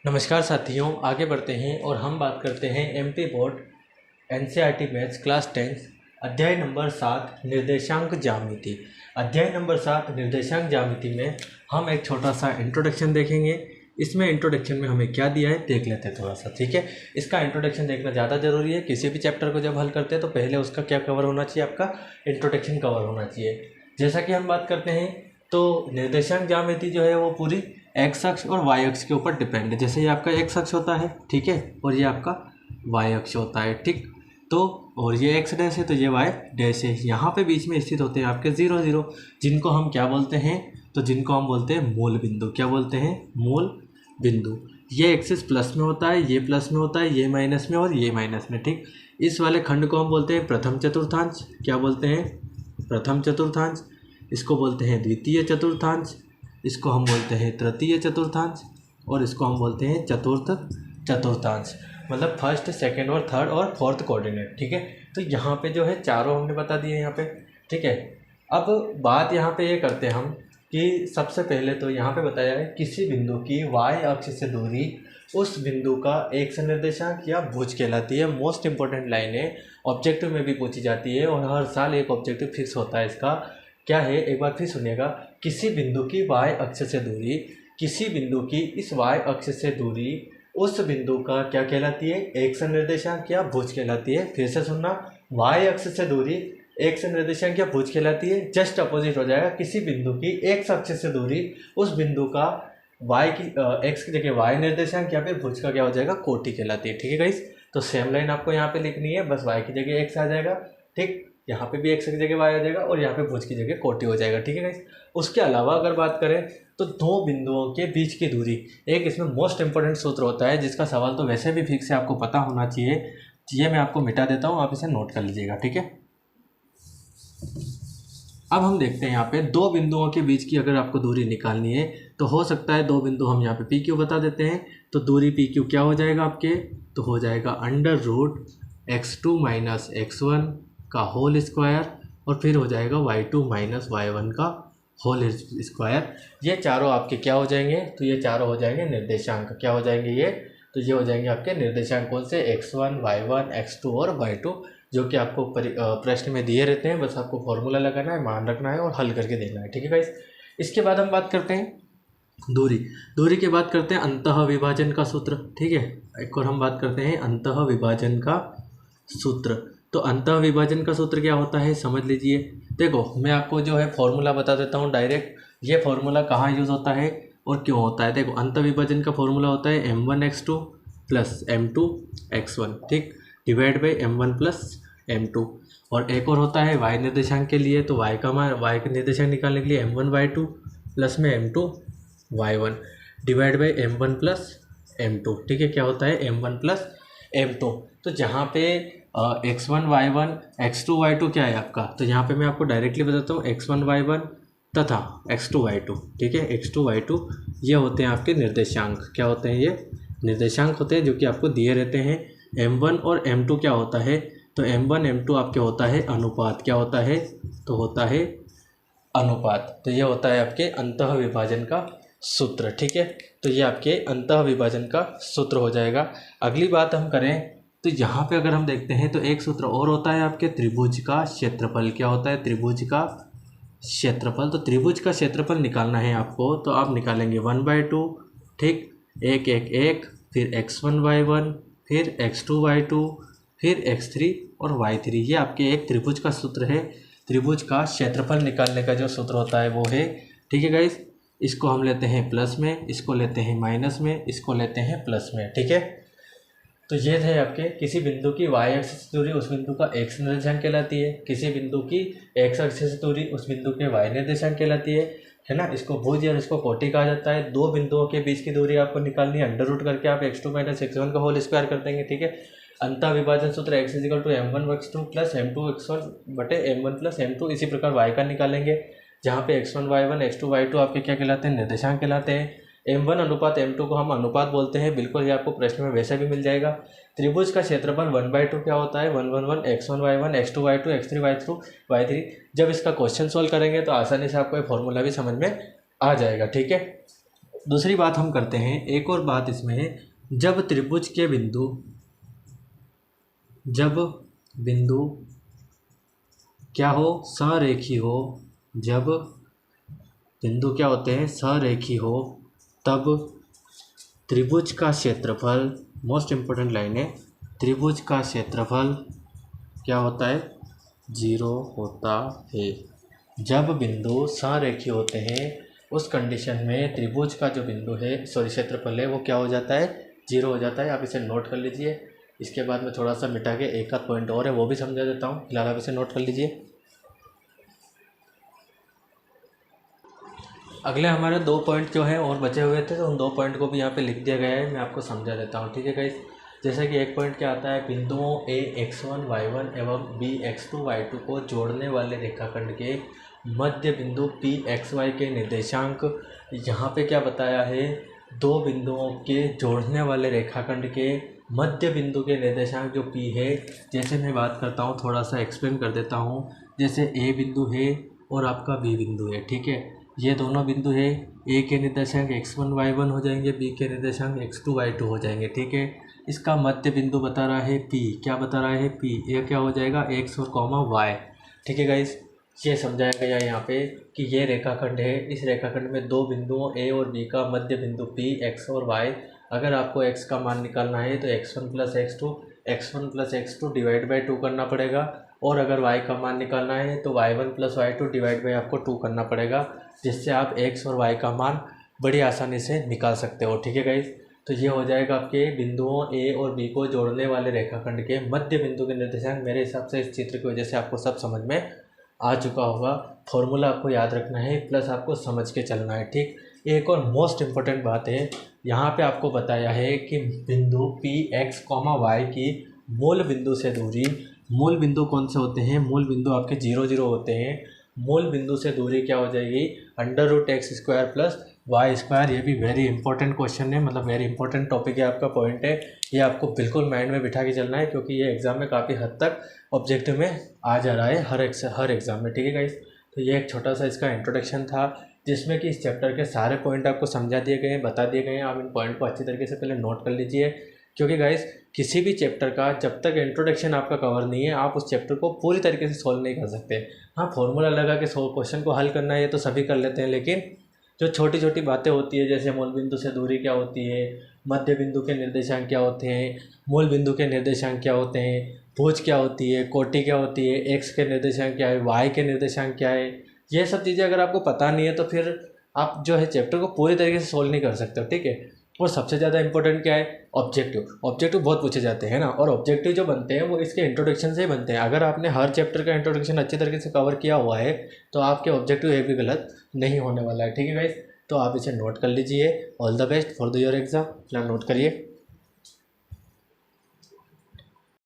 नमस्कार साथियों, आगे बढ़ते हैं और हम बात करते हैं MP board NCERT maths class 10 अध्याय नंबर 7 निर्देशांक ज्यामिति। अध्याय नंबर 7 निर्देशांक ज्यामिति में हम एक छोटा सा इंट्रोडक्शन देखेंगे। इसमें इंट्रोडक्शन में हमें क्या दिया है देख लेते हैं थोड़ा सा, ठीक है। इसका इंट्रोडक्शन देखना ज़्यादा ज़रूरी है। किसी भी चैप्टर को जब हल करते हैं तो पहले उसका क्या कवर होना चाहिए, आपका इंट्रोडक्शन कवर होना चाहिए। जैसा कि हम बात करते हैं तो निर्देशांक ज्यामिति जो है वो पूरी एक्स अक्ष और वाई अक्ष के ऊपर डिपेंड है। जैसे ये आपका एक्स अक्ष होता है, ठीक है, और ये आपका वाई अक्ष होता है, ठीक। तो और ये एक्स डैश है तो ये वाई डैश है। यहाँ पे बीच में स्थित होते हैं आपके 0 0, जिनको हम क्या बोलते हैं, तो जिनको हम बोलते हैं मूल बिंदु। क्या बोलते हैं? मूल बिंदु। ये एक्सिस प्लस में होता है, ये प्लस में होता है, ये माइनस में और ये माइनस में, ठीक। इस वाले खंड को हम बोलते हैं प्रथम चतुर्थांश। क्या बोलते हैं? प्रथम चतुर्थांश। इसको बोलते हैं द्वितीय चतुर्थांश, इसको हम बोलते हैं तृतीय चतुर्थांश, और इसको हम बोलते हैं चतुर्थ चतुर्थांश। मतलब फर्स्ट, सेकंड और थर्ड और फोर्थ कोऑर्डिनेट, ठीक है। तो यहाँ पे जो है चारों हमने बता दिए यहाँ पे, ठीक है। अब बात यहाँ पे ये करते हैं हम कि सबसे पहले तो यहाँ पे बताया है किसी बिंदु की वाई अक्ष से दूरी उस बिंदु का एक्स निर्देशांक या भुज कहलाती है। मोस्ट इंपॉर्टेंट लाइन है, ऑब्जेक्टिव में भी पूछी जाती है और हर साल एक ऑब्जेक्टिव फिक्स होता है इसका। क्या है, एक बार फिर सुनिएगा। किसी बिंदु की वाई अक्ष से दूरी, किसी बिंदु की इस वाई अक्ष से दूरी उस बिंदु का क्या कहलाती है? एक्स निर्देशांक या भुज कहलाती है। फिर से सुनना, वाई अक्ष से दूरी एक्स निर्देशांक या भुज कहलाती है। जस्ट अपोजिट हो जाएगा, किसी बिंदु की एक्स अक्ष से दूरी उस बिंदु का वाई की एक्स की जगह वाई निर्देशांक या फिर भुज का क्या हो जाएगा? कोटि कहलाती है, ठीक है गाइस। तो सेम लाइन आपको यहाँ पे लिखनी है, बस वाई की जगह एक्स आ जाएगा, ठीक। यहाँ पे भी एक्स की जगह वाई आ जाएगा और यहाँ पे भुज की जगह कोटि हो जाएगा, ठीक है गाइस। उसके अलावा अगर बात करें तो दो बिंदुओं के बीच की दूरी, एक इसमें मोस्ट इंपॉर्टेंट सूत्र होता है जिसका सवाल तो वैसे भी फिक्स है, आपको पता होना चाहिए। ये मैं आपको मिटा देता हूँ, आप इसे नोट कर लीजिएगा, ठीक है। अब हम देखते हैं यहाँ पे दो बिंदुओं के बीच की अगर आपको दूरी निकालनी है तो हो सकता है दो बिंदु हम यहाँ पे पी क्यू बता देते हैं। तो दूरी पी क्यू क्या हो जाएगा आपके? तो हो जाएगा √x2 - x1 का होल स्क्वायर, और फिर हो जाएगा y2 - y1 का होल स्क्वायर। ये चारों आपके क्या हो जाएंगे? तो ये चारों हो जाएंगे निर्देशांक। क्या हो जाएंगे ये? तो ये हो जाएंगे आपके निर्देशांक। कौन से? x1, y1, x2 और y2, जो कि आपको प्रश्न में दिए रहते हैं। बस आपको फॉर्मूला लगाना है, मान रखना है और हल करके देखना है, ठीक है गाइस। इसके बाद हम बात करते हैं दूरी के बात करते हैं अंतः विभाजन का सूत्र, ठीक है। एक और हम बात करते हैं अंतः विभाजन का सूत्र। तो अंतः विभाजन का सूत्र क्या होता है समझ लीजिए। देखो, मैं आपको जो है फॉर्मूला बता देता हूँ डायरेक्ट। ये फॉर्मूला कहाँ यूज़ होता है और क्यों होता है? देखो, अंतः विभाजन का फॉर्मूला होता है m1x2 + m2x1, ठीक, डिवाइड बाई m1 + m2। और एक और होता है y निर्देशांक के लिए, तो y का निर्देशांक निकालने के लिए m1y2 प्लस में m2y1 divide by m1 + m2, ठीक है। क्या होता है? m1 + m2। तो जहाँ पे x1 y1 x2 y2 क्या है आपका? तो यहाँ पे मैं आपको डायरेक्टली बताता हूँ, x1 y1 तथा x2 y2, ठीक है। x2 y2 ये होते हैं आपके निर्देशांक। क्या होते हैं? ये निर्देशांक होते हैं जो कि आपको दिए रहते हैं। m1 और m2 क्या होता है? तो m1 m2 आपके होता है अनुपात। क्या होता है? तो होता है अनुपात। तो ये होता है आपके अंतः विभाजन का सूत्र, ठीक है। तो ये आपके अंतः विभाजन का सूत्र हो जाएगा। अगली बात हम करें तो यहाँ पे अगर हम देखते हैं तो एक सूत्र और होता है आपके त्रिभुज का क्षेत्रफल। क्या होता है? त्रिभुज का क्षेत्रफल। तो त्रिभुज का क्षेत्रफल निकालना है आपको, तो आप निकालेंगे 1/2, ठीक, 1 1 1, फिर x1 y1, फिर x2 y2, फिर x3 और y3। ये आपके एक त्रिभुज का सूत्र है। त्रिभुज का क्षेत्रफल निकालने का जो सूत्र होता है वो है, ठीक है गाइस। इसको हम लेते हैं प्लस में, इसको लेते हैं माइनस में, इसको लेते हैं प्लस में, ठीक है। तो ये थे आपके किसी बिंदु की वाई अक्ष से दूरी उस बिंदु का एक्स निर्देशांक कहलाती है, किसी बिंदु की एक्स अक्ष से दूरी उस बिंदु के वाई निर्देशांक कहलाती है ना। इसको भुज और इसको कोटि कहा जाता है। दो बिंदुओं के बीच की दूरी आपको निकालनी है, अंडर रूट करके आप x2 - x1 का होल स्क्वायर कर देंगे, ठीक है। अंतः विभाजन सूत्र x = m1x2 + m2x1 बटे m1 + m2। इसी प्रकार y का निकालेंगे, जहाँ पे x1 y1 x2 y2 आपके क्या कहलाते हैं? निर्देशांक कहलाते हैं। m1 अनुपात m2 को हम अनुपात बोलते हैं, बिल्कुल ये आपको प्रश्न में वैसे भी मिल जाएगा। त्रिभुज का क्षेत्रफल 1/2 क्या होता है? 1 1 1 x1 y1 x2 y2 x3 y3। जब इसका क्वेश्चन सॉल्व करेंगे तो आसानी से आपको ये फॉर्मूला भी समझ में आ जाएगा, ठीक है। दूसरी बात हम करते हैं, एक और बात इसमें है, जब त्रिभुज के बिंदु, जब बिंदु क्या हो, सरेखी हो, जब बिंदु क्या होते हैं, सरेखी हो, तब त्रिभुज का क्षेत्रफल, मोस्ट इम्पोर्टेंट लाइन है, त्रिभुज का क्षेत्रफल क्या होता है, 0 होता है। जब बिंदु सरेखी होते हैं उस कंडीशन में त्रिभुज का जो बिंदु है, सॉरी क्षेत्रफल है, वो क्या हो जाता है, 0 हो जाता है। आप इसे नोट कर लीजिए। इसके बाद में थोड़ा सा मिटा के एक आध पॉइंट और है वो भी समझा देता हूँ, फिलहाल आप इसे नोट कर लीजिए। अगले हमारे 2 पॉइंट जो हैं और बचे हुए थे, तो उन 2 पॉइंट को भी यहाँ पे लिख दिया गया है, मैं आपको समझा देता हूँ, ठीक है गाइस। जैसे कि एक पॉइंट क्या आता है, बिंदुओं a x1 y1 एवं b x2 y2 को जोड़ने वाले रेखाखंड के मध्य बिंदु p xy के निर्देशांक। यहाँ पे क्या बताया है, 2 बिंदुओं के जोड़ने वाले रेखाखंड के मध्य बिंदु के निर्देशांक जो p है। जैसे मैं बात करता हूँ, थोड़ा सा एक्सप्लेन कर देता हूँ। जैसे a बिंदु है और आपका b बिंदु है, ठीक है। ये दोनों बिंदु है, ए के निर्देशांक x1 y1 हो जाएंगे, बी के निर्देशांक x2 y2 हो जाएंगे, ठीक है। इसका मध्य बिंदु बता रहा है p, क्या बता रहा है p, ये क्या हो जाएगा x और कॉमा y, ठीक है गाइस। ये समझाया गया यहाँ पे कि ये रेखाखंड है, इस रेखाखंड में 2 बिंदुओं a और b का मध्य बिंदु p x और y। अगर आपको x का मान निकालना है तो x1 plus x2 divide by 2 करना पड़ेगा, और अगर y का मान निकालना है तो y1 plus y2 divide by आपको 2 करना पड़ेगा, जिससे आप x और y का मान बड़ी आसानी से निकाल सकते हो, ठीक है गाइस। तो ये हो जाएगा आपके बिंदुओं a और b को जोड़ने वाले रेखाखंड के मध्य बिंदु के निर्देशांक। मेरे हिसाब से इस चित्र की वजह से आपको सब समझ में आ चुका होगा। फॉर्मूला आपको याद रखना है, प्लस आपको समझ के चलना है, ठीक। एक और मोस्ट इम्पोर्टेंट बात है, यहाँ पे आपको बताया है कि बिंदु पी एक्स कॉमा वाई की मूल बिंदु से दूरी, मूल बिंदु कौन से होते हैं, मूल बिंदु आपके 0 0 होते हैं। मूल बिंदु से दूरी क्या हो जाएगी, √x² प्लस y²। ये भी वेरी इंपॉर्टेंट क्वेश्चन है, मतलब वेरी इंपॉर्टेंट टॉपिक है, आपका पॉइंट है। ये आपको बिल्कुल माइंड में बिठा के चलना है, क्योंकि ये एग्जाम में काफ़ी हद तक ऑब्जेक्टिव में आ जा रहा है हर एग्ज़ाम में, ठीक है गाइस। तो ये एक छोटा सा इसका इंट्रोडक्शन था, जिसमें कि इस चैप्टर के सारे पॉइंट आपको समझा दिए गए हैं, बता दिए गए हैं। आप इन पॉइंट को अच्छी तरीके से पहले नोट कर लीजिए, क्योंकि गाइस किसी भी चैप्टर का जब तक इंट्रोडक्शन आपका कवर नहीं है, आप उस चैप्टर को पूरी तरीके से सॉल्व नहीं कर सकते। हाँ, फॉर्मूला लगा के क्वेश्चन को हल करना है, ये तो सभी कर लेते हैं, लेकिन जो छोटी छोटी बातें होती है, जैसे मूल बिंदु से दूरी क्या होती है, मध्य बिंदु के निर्देशांक क्या होते हैं, मूल बिंदु के निर्देशांक क्या होते हैं, भुज क्या होती है, कोटि क्या होती है, एक्स के निर्देशांक क्या है, वाई के निर्देशांक क्या है, ये सब चीज़ें अगर आपको पता नहीं है तो फिर आप जो है चैप्टर को पूरी तरीके से सोल्व नहीं कर सकते हो, ठीक है। और सबसे ज़्यादा इंपॉर्टेंट क्या है, ऑब्जेक्टिव बहुत पूछे जाते हैं ना, और ऑब्जेक्टिव जो बनते हैं वो इसके इंट्रोडक्शन से ही बनते हैं। अगर आपने हर चैप्टर का इंट्रोडक्शन अच्छी तरीके से कवर किया हुआ है तो आपके ऑब्जेक्टिव एक भी गलत नहीं होने वाला है, ठीक है गाइस। तो आप इसे नोट कर लीजिए। All the best for the your exam, फिलहाल नोट करिए।